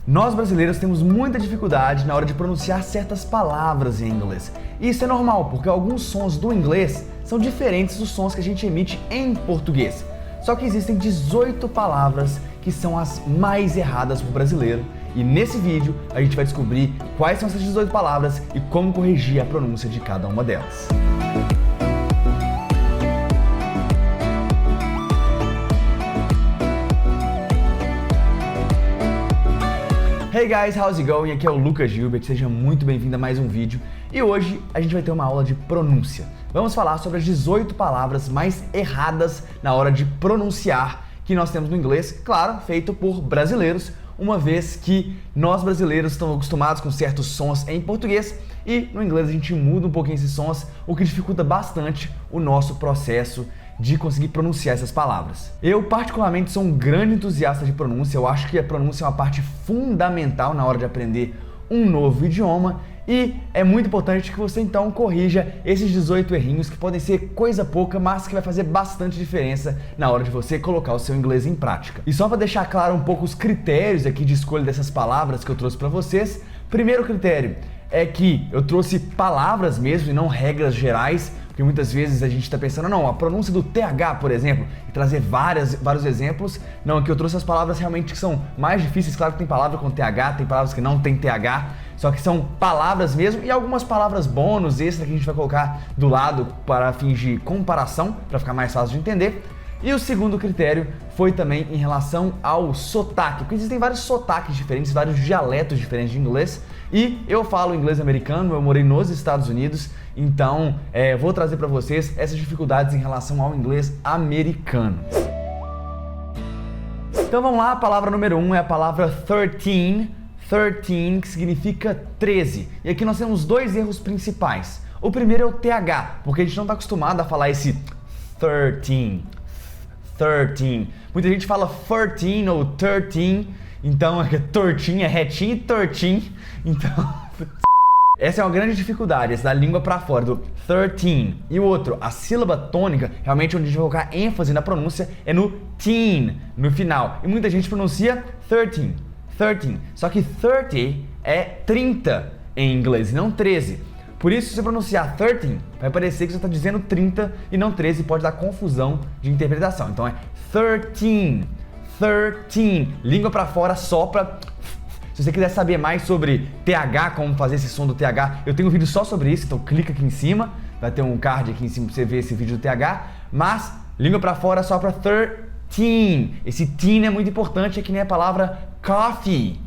Nós brasileiros temos muita dificuldade na hora de pronunciar certas palavras em inglês. E isso é normal, porque alguns sons do inglês são diferentes dos sons que a gente emite em português. Só que existem 18 palavras que são as mais erradas para o brasileiro. E nesse vídeo a gente vai descobrir quais são essas 18 palavras e como corrigir a pronúncia de cada uma delas. Hey guys, how's it going? Aqui é o Lucas Gilbert, seja muito bem-vindo a mais um vídeo. E hoje a gente vai ter uma aula de pronúncia. Vamos falar sobre as 18 palavras mais erradas na hora de pronunciar que nós temos no inglês, claro, feito por brasileiros, uma vez que nós brasileiros estamos acostumados com certos sons em português e no inglês a gente muda um pouquinho esses sons, o que dificulta bastante o nosso processo de conseguir pronunciar essas palavras. Eu particularmente sou um grande entusiasta de pronúncia, eu acho que a pronúncia é uma parte fundamental na hora de aprender um novo idioma e é muito importante que você então corrija esses 18 errinhos que podem ser coisa pouca, mas que vai fazer bastante diferença na hora de você colocar o seu inglês em prática. E só para deixar claro um pouco os critérios aqui de escolha dessas palavras que eu trouxe para vocês, primeiro critério é que eu trouxe palavras mesmo e não regras gerais, porque muitas vezes a gente está pensando, não, a pronúncia do TH, por exemplo, e trazer vários exemplos. Não, aqui eu trouxe as palavras realmente que são mais difíceis. Claro que tem palavra com TH, tem palavras que não tem TH, só que são palavras mesmo e algumas palavras bônus extra que a gente vai colocar do lado para fins de comparação, para ficar mais fácil de entender. E o segundo critério foi também em relação ao sotaque, porque existem vários sotaques diferentes, vários dialetos diferentes de inglês, e eu falo inglês americano, eu morei nos Estados Unidos, então vou trazer para vocês essas dificuldades em relação ao inglês americano. Então vamos lá, a palavra número 1 é a palavra 13, que significa 13, e aqui nós temos dois erros principais. O primeiro é o TH, porque a gente não está acostumado a falar esse 13. Muita gente fala 13 ou 13, então é 13 é retinho e 13, então essa é uma grande dificuldade, essa da língua para fora, do 13. E o outro, a sílaba tônica, realmente onde a gente vai colocar ênfase na pronúncia é no teen, no final. E muita gente pronuncia 13. Só que 30 é 30 em inglês, e não 13. Por isso, se você pronunciar 13, vai parecer que você está dizendo 30 e não 13, pode dar confusão de interpretação. Então é 13. Língua para fora, sopra. Se você quiser saber mais sobre TH, como fazer esse som do TH, eu tenho um vídeo só sobre isso, então clica aqui em cima, vai ter um card aqui em cima para você ver esse vídeo do TH, mas língua para fora sopra 13. Esse teen é muito importante, é que nem a palavra coffee,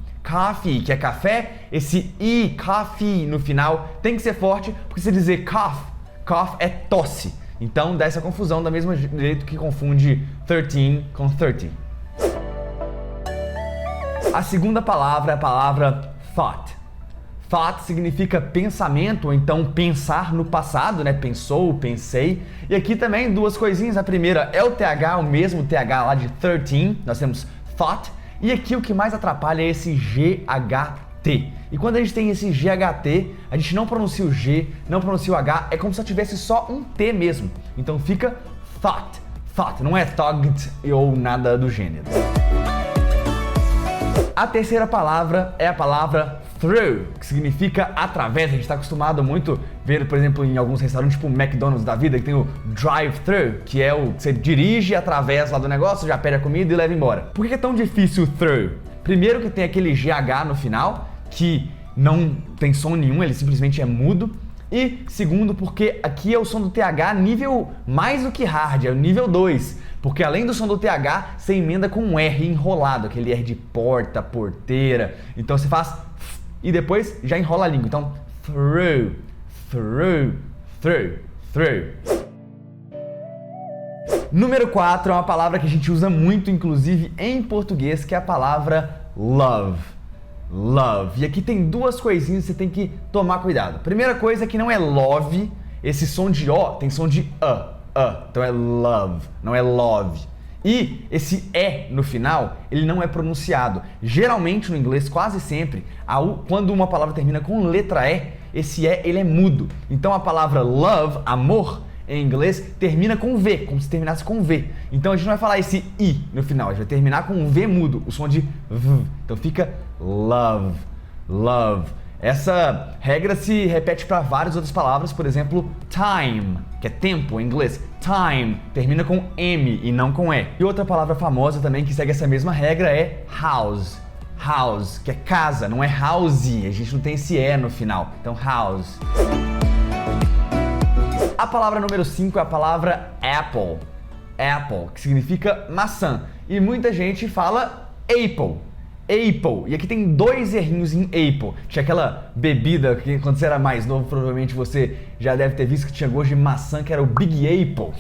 que é café, esse i, coffee, no final, tem que ser forte, porque se dizer cough é tosse. Então dá essa confusão, da mesma jeito que confunde 13 com 30. A segunda palavra é a palavra thought. Thought significa pensamento, ou então pensar no passado, né? Pensou, pensei. E aqui também duas coisinhas. A primeira é o TH, o mesmo TH lá de 13. Nós temos thought. E aqui o que mais atrapalha é esse GHT. E quando a gente tem esse GHT, a gente não pronuncia o G, não pronuncia o H, é como se tivesse só um T mesmo. Então fica thought, não é thugged ou nada do gênero. A terceira palavra é a palavra through, que significa através. A gente está acostumado muito ver, por exemplo, em alguns restaurantes, tipo o McDonald's da vida, que tem o drive-thru, que é o que você dirige através lá do negócio, já pede a comida e leva embora. Por que é tão difícil o through? Primeiro que tem aquele GH no final, que não tem som nenhum, ele simplesmente é mudo. E segundo, porque aqui é o som do TH nível mais do que hard, é o nível 2. Porque além do som do TH, você emenda com um R enrolado, aquele R de porta, porteira. Então você faz e depois já enrola a língua. Então, through. Número 4 é uma palavra que a gente usa muito, inclusive em português, que é a palavra love. E aqui tem duas coisinhas que você tem que tomar cuidado. Primeira coisa é que não é love, esse som de O tem som de então é love, não é love. E esse E no final, ele não é pronunciado. Geralmente no inglês, quase sempre, quando uma palavra termina com letra E, esse E ele é mudo. Então a palavra love, amor, em inglês termina com V, como se terminasse com V. Então a gente não vai falar esse I no final, a gente vai terminar com um V mudo, o som de V. Então fica love, love. Essa regra se repete para várias outras palavras, por exemplo, time, que é tempo em inglês. Time termina com M e não com E. E outra palavra famosa também que segue essa mesma regra é house. House, que é casa, não é house, a gente não tem esse E no final. Então house. A palavra número 5 é a palavra apple. Apple, que significa maçã. E muita gente fala apple. Apple. E aqui tem dois errinhos em apple. Tinha aquela bebida que quando você era mais novo, provavelmente você já deve ter visto que tinha gosto de maçã, que era o Big Apple.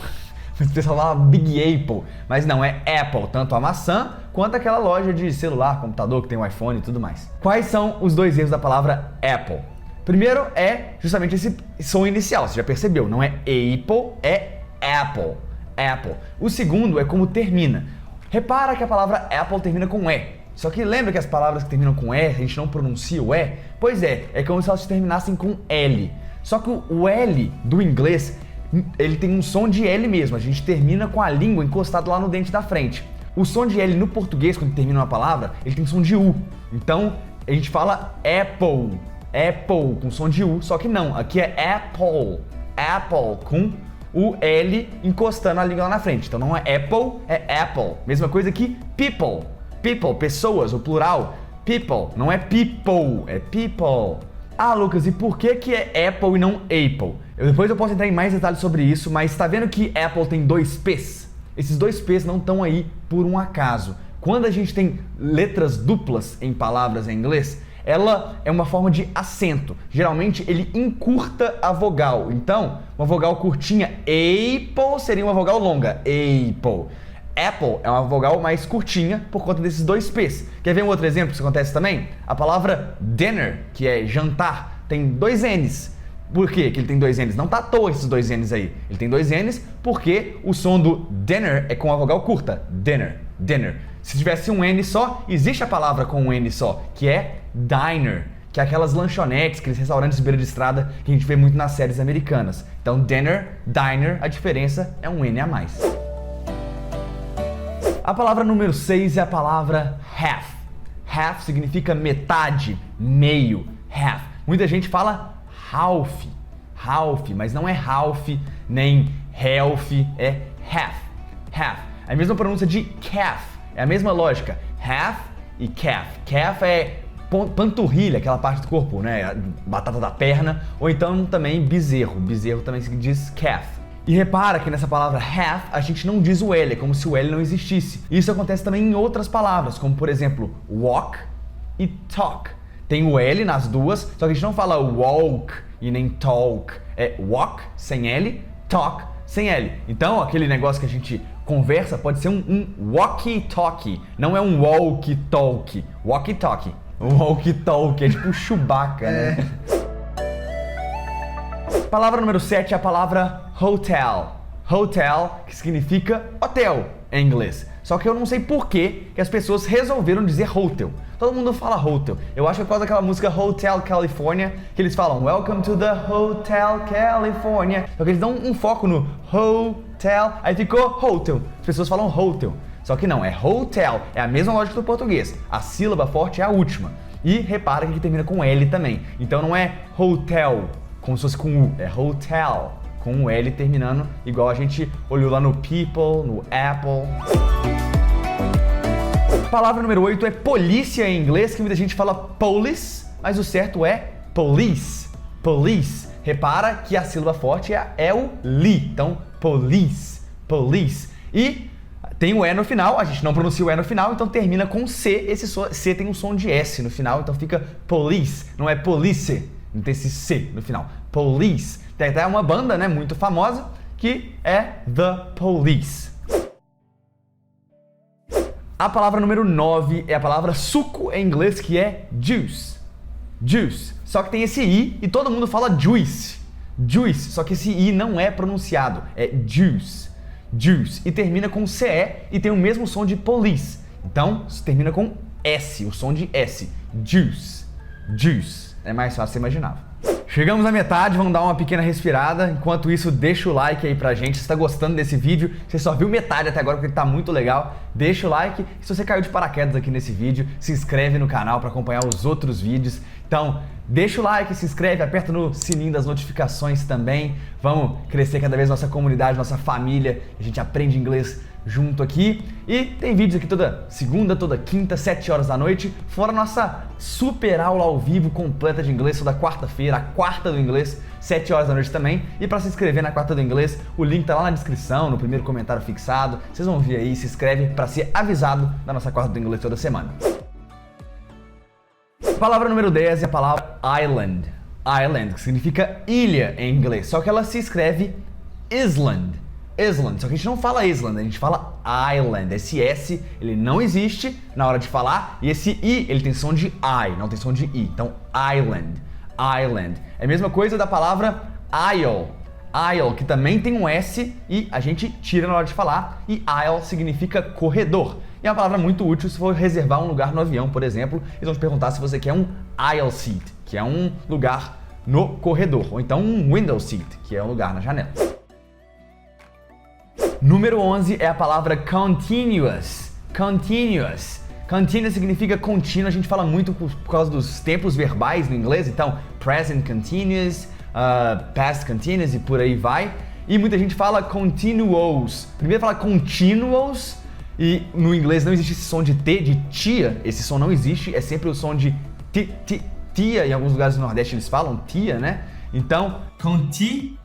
O pessoal falava Big Apple, mas não, é Apple, tanto a maçã quanto aquela loja de celular, computador que tem o iPhone e tudo mais. Quais são os dois erros da palavra Apple? Primeiro é justamente esse som inicial, você já percebeu, não é Apple, é Apple. Apple. O segundo é como termina. Repara que a palavra Apple termina com E. Só que lembra que as palavras que terminam com E, a gente não pronuncia o E? Pois é como se elas terminassem com L. Só que o L do inglês, ele tem um som de L mesmo, a gente termina com a língua encostada lá no dente da frente. O som de L no português, quando termina uma palavra, ele tem som de U. Então, a gente fala apple, apple, com som de U, só que não, aqui é apple, apple, com o L encostando a língua lá na frente. Então não é apple, é apple. Mesma coisa que people. People, pessoas, o plural. People, não é people, é people. Ah, Lucas, e por que é Apple e não Apple? Depois eu posso entrar em mais detalhes sobre isso, mas tá vendo que Apple tem dois P's? Esses dois P's não estão aí por um acaso. Quando a gente tem letras duplas em palavras em inglês, ela é uma forma de acento. Geralmente ele encurta a vogal. Então, uma vogal curtinha, Apple, seria uma vogal longa, Apple. Apple é uma vogal mais curtinha por conta desses dois P's. Quer ver um outro exemplo que isso acontece também? A palavra dinner, que é jantar, tem dois N's. Por quê que ele tem dois N's? Não tá à toa esses dois N's aí. Ele tem dois N's porque o som do dinner é com a vogal curta. Dinner, dinner. Se tivesse um N só, existe a palavra com um N só, que é diner, que é aquelas lanchonetes, aqueles restaurantes de beira de estrada que a gente vê muito nas séries americanas. Então dinner, diner, a diferença é um N a mais. A palavra número 6 é a palavra half. Half significa metade, meio, half. Muita gente fala half, half, mas não é half, nem health, é half, half. A mesma pronúncia de calf, é a mesma lógica, half e calf. Calf é panturrilha, aquela parte do corpo, né, batata da perna, ou então também bezerro. Bezerro também se diz calf. E repara que nessa palavra half a gente não diz o L, é como se o L não existisse. Isso acontece também em outras palavras, como por exemplo walk e talk. Tem o L nas duas, só que a gente não fala walk e nem talk. É walk sem L, talk sem L. Então aquele negócio que a gente conversa pode ser um walkie-talkie, não é um walkie-talkie. Walkie-talkie. Walkie-talkie é tipo Chewbacca, né? Palavra número 7 é a palavra hotel. Hotel, que significa hotel em inglês. Só que eu não sei por que as pessoas resolveram dizer hotel. Todo mundo fala hotel. Eu acho que é por causa daquela música Hotel California, que eles falam Welcome to the Hotel California. Só que eles dão um foco no hotel, aí ficou hotel. As pessoas falam hotel. Só que não, é hotel. É a mesma lógica do português. A sílaba forte é a última. E repara que aqui termina com L também. Então não é hotel, como se fosse com U, é hotel, com um L terminando, igual a gente olhou lá no people, no apple. Palavra número 8 é polícia em inglês, que muita gente fala police, mas o certo é police, police. Repara que a sílaba forte é o li, então police, police. E tem o E no final, a gente não pronuncia o E no final, então termina com C, esse C tem um som de S no final, então fica police, não é police. Não tem esse C no final. Police. Tem até uma banda, né, muito famosa, que é The Police. A palavra número 9 é a palavra suco em inglês, que é juice. Juice. Só que tem esse I e todo mundo fala juice. Juice. Só que esse I não é pronunciado. É juice. Juice. E termina com CE e tem o mesmo som de police. Então, termina com S, o som de S. Juice. Juice. É mais fácil você imaginar. Chegamos à metade, vamos dar uma pequena respirada. Enquanto isso, deixa o like aí pra gente. Se você tá gostando desse vídeo, você só viu metade até agora porque tá muito legal, deixa o like. E se você caiu de paraquedas aqui nesse vídeo, se inscreve no canal pra acompanhar os outros vídeos. Então, deixa o like, se inscreve, aperta no sininho das notificações também. Vamos crescer cada vez nossa comunidade, nossa família. A gente aprende inglês junto aqui. E tem vídeos aqui toda segunda, toda quinta, 7 horas da noite. Fora nossa super aula ao vivo completa de inglês toda quarta-feira, a quarta do inglês, 7 horas da noite também. E para se inscrever na quarta do inglês, o link tá lá na descrição, no primeiro comentário fixado. Vocês vão ver aí, se inscreve para ser avisado da nossa quarta do inglês toda semana. A palavra número 10 é a palavra island. Island, que significa ilha em inglês, só que ela se escreve island. Island, só que a gente não fala island, a gente fala island. Esse S, ele não existe na hora de falar, e esse I, ele tem som de I, não tem som de I. Então, island, island. É a mesma coisa da palavra aisle. Aisle, que também tem um S e a gente tira na hora de falar, e aisle significa corredor. E é uma palavra muito útil se for reservar um lugar no avião, por exemplo. Eles vão te perguntar se você quer um aisle seat, que é um lugar no corredor, ou então um window seat, que é um lugar na janela. Número 11 é a palavra continuous. Continuous. Continuous significa contínuo, a gente fala muito por causa dos tempos verbais no inglês, então present continuous, past continuous e por aí vai. E muita gente fala continuous. Primeiro fala continuous, e no inglês não existe esse som de T, de tia, esse som não existe, é sempre o som de tia, em alguns lugares do Nordeste eles falam tia, né? Então, continuous,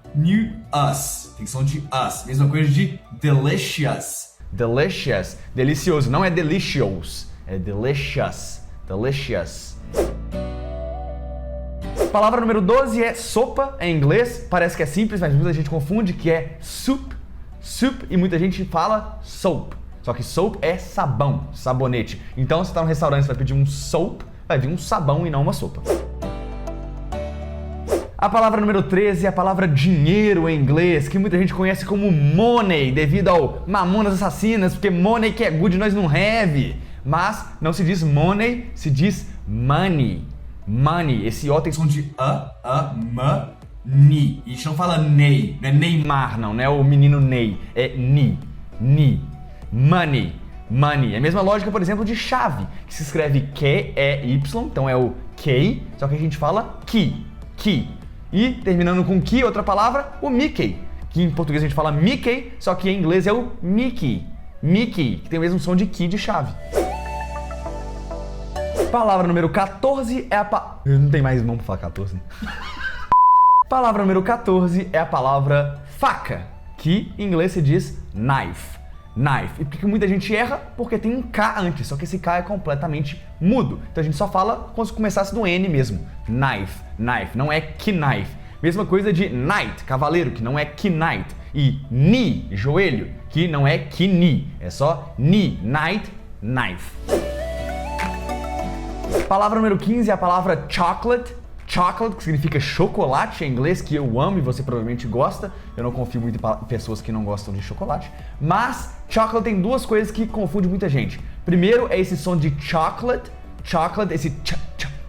tem som de us, mesma coisa de delicious. Delicious, delicioso, não é delicious, é delicious, delicious. Palavra número 12 é sopa em inglês, parece que é simples, mas muita gente confunde, que é soup, soup, e muita gente fala soap. Só que soap é sabão, sabonete. Então, se você está no restaurante e vai pedir um soap, vai vir um sabão e não uma sopa. A palavra número 13 é a palavra dinheiro em inglês, que muita gente conhece como money, devido ao Mamonas Assassinas, porque money que é good nós não have. Mas não se diz money, se diz money. Money, esse O tem som de ni. E a gente não fala Ney, não é Neymar não é o menino Ney, é ni. Money, money. É a mesma lógica, por exemplo, de chave, que se escreve Q-E-Y, então é o key, só que a gente fala key. E terminando com key, outra palavra, o Mickey, que em português a gente fala Mickey, só que em inglês é o Mickey, que tem o mesmo som de key de chave. Palavra número 14 é a não tem mais mão pra falar 14. Palavra número 14 é a palavra faca, que em inglês se diz knife. Knife. E por que muita gente erra? Porque tem um K antes, só que esse K é completamente mudo. Então a gente só fala como se começasse no N mesmo. Knife, não é knife. Mesma coisa de knight, cavaleiro, que não é knight. E knee, joelho, que não é knee. É só knee, knight, knife. Palavra número 15 é a palavra chocolate. Chocolate, que significa chocolate em inglês, que eu amo e você provavelmente gosta. Eu não confio muito em pessoas que não gostam de chocolate. Mas chocolate tem duas coisas que confundem muita gente. Primeiro é esse som de chocolate, esse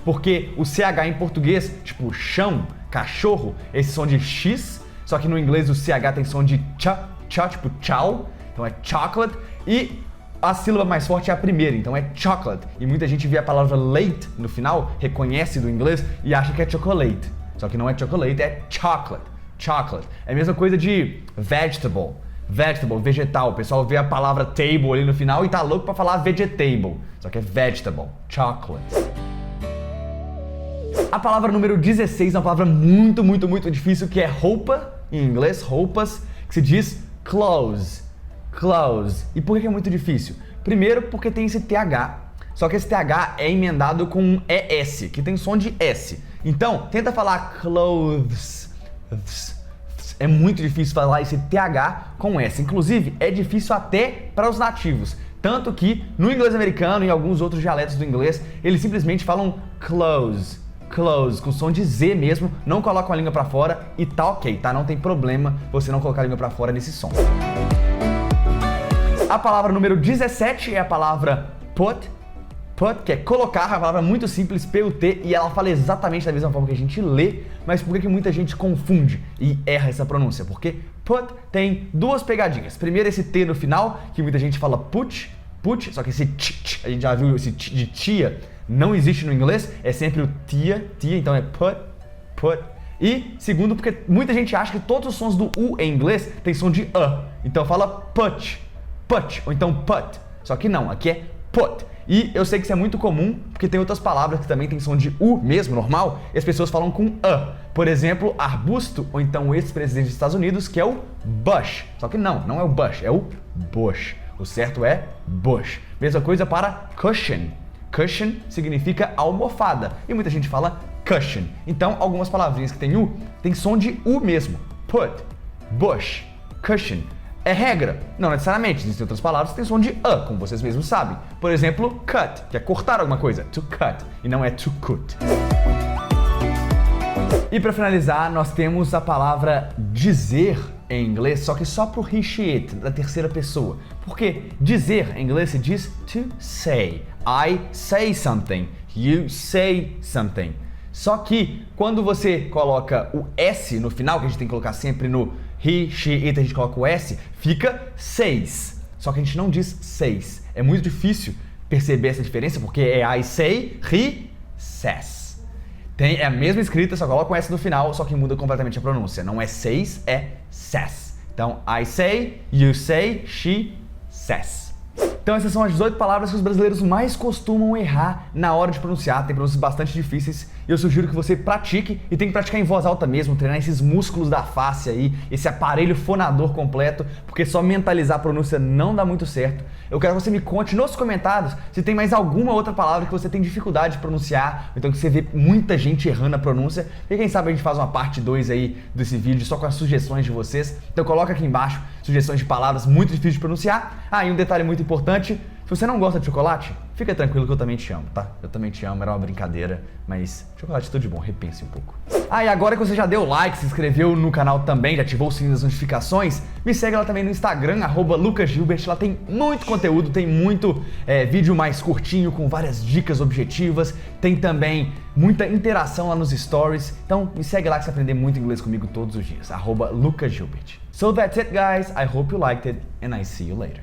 porque o CH em português, tipo chão, cachorro, esse som de X, só que no inglês o CH tem som de tipo tchau, então é chocolate. E a sílaba mais forte é a primeira, então é chocolate. E muita gente vê a palavra late no final, reconhece do inglês e acha que é chocolate. Só que não é chocolate, é chocolate. É a mesma coisa de vegetable, vegetal. O pessoal vê a palavra table ali no final e tá louco pra falar vegetable. Só que é vegetable, chocolate. A palavra número 16 é uma palavra muito difícil, que é roupa, em inglês, roupas, que se diz clothes. E por que é muito difícil? Primeiro porque tem esse TH, só que esse TH é emendado com um ES, que tem som de S. Então, tenta falar clothes. É muito difícil falar esse TH com S. Inclusive, é difícil até para os nativos. Tanto que, no inglês americano e em alguns outros dialetos do inglês, eles simplesmente falam clothes, com som de Z mesmo, não colocam a língua para fora e tá ok, tá? Não tem problema você não colocar a língua para fora nesse som. A palavra número 17 é a palavra put, put, que é colocar, uma palavra muito simples, P-U-T, e ela fala exatamente da mesma forma que a gente lê, mas por que muita gente confunde e erra essa pronúncia? Porque put tem duas pegadinhas. Primeiro, esse T no final, que muita gente fala put, só que esse a gente já viu esse de tia, não existe no inglês, é sempre o tia, então é put. E segundo, porque muita gente acha que todos os sons do U em inglês tem som de então fala put, ou então put, só que não, aqui é put. E eu sei que isso é muito comum, porque tem outras palavras que também tem som de U mesmo, normal, e as pessoas falam com Por exemplo, arbusto, ou então o ex-presidente dos Estados Unidos, que é o Bush. Só que não é o Bush, é o Bush. O certo é Bush. Mesma coisa para cushion. Cushion significa almofada, e muita gente fala cushion. Então, algumas palavrinhas que tem U, tem som de U mesmo. Put, bush, cushion. É regra? Não necessariamente, existem outras palavras que têm som de como vocês mesmos sabem. Por exemplo, cut, que é cortar alguma coisa, to cut, e não é to cut. E para finalizar, nós temos a palavra dizer em inglês, só que só pro he, she, it, da terceira pessoa. Porque dizer em inglês se diz to say. I say something, you say something. Só que quando você coloca o S no final, que a gente tem que colocar sempre no he, she, it, a gente coloca o S, fica says. Só que a gente não diz says. É muito difícil perceber essa diferença, porque é I say, he says. É a mesma escrita, só coloca um S no final, só que muda completamente a pronúncia. Não é says, é says. Então, I say, you say, she says. Então essas são as 18 palavras que os brasileiros mais costumam errar na hora de pronunciar. Tem pronúncias bastante difíceis e eu sugiro que você pratique, e tem que praticar em voz alta mesmo, treinar esses músculos da face aí, esse aparelho fonador completo, porque só mentalizar a pronúncia não dá muito certo. Eu quero que você me conte nos comentários se tem mais alguma outra palavra que você tem dificuldade de pronunciar, ou então que você vê muita gente errando a pronúncia, e quem sabe a gente faz uma parte 2 aí desse vídeo só com as sugestões de vocês. Então coloca aqui embaixo sugestões de palavras muito difíceis de pronunciar. E um detalhe muito importante, se você não gosta de chocolate, fica tranquilo que eu também te amo, tá? Eu também te amo, era uma brincadeira, mas chocolate é tudo de bom, repense um pouco. E agora que você já deu like, se inscreveu no canal também, já ativou o sininho das notificações, me segue lá também no Instagram, @lucasgilbert, lá tem muito conteúdo, tem muito vídeo mais curtinho, com várias dicas objetivas, tem também muita interação lá nos stories, então me segue lá que você vai aprender muito inglês comigo todos os dias, @lucasgilbert. So that's it guys, I hope you liked it, and I see you later.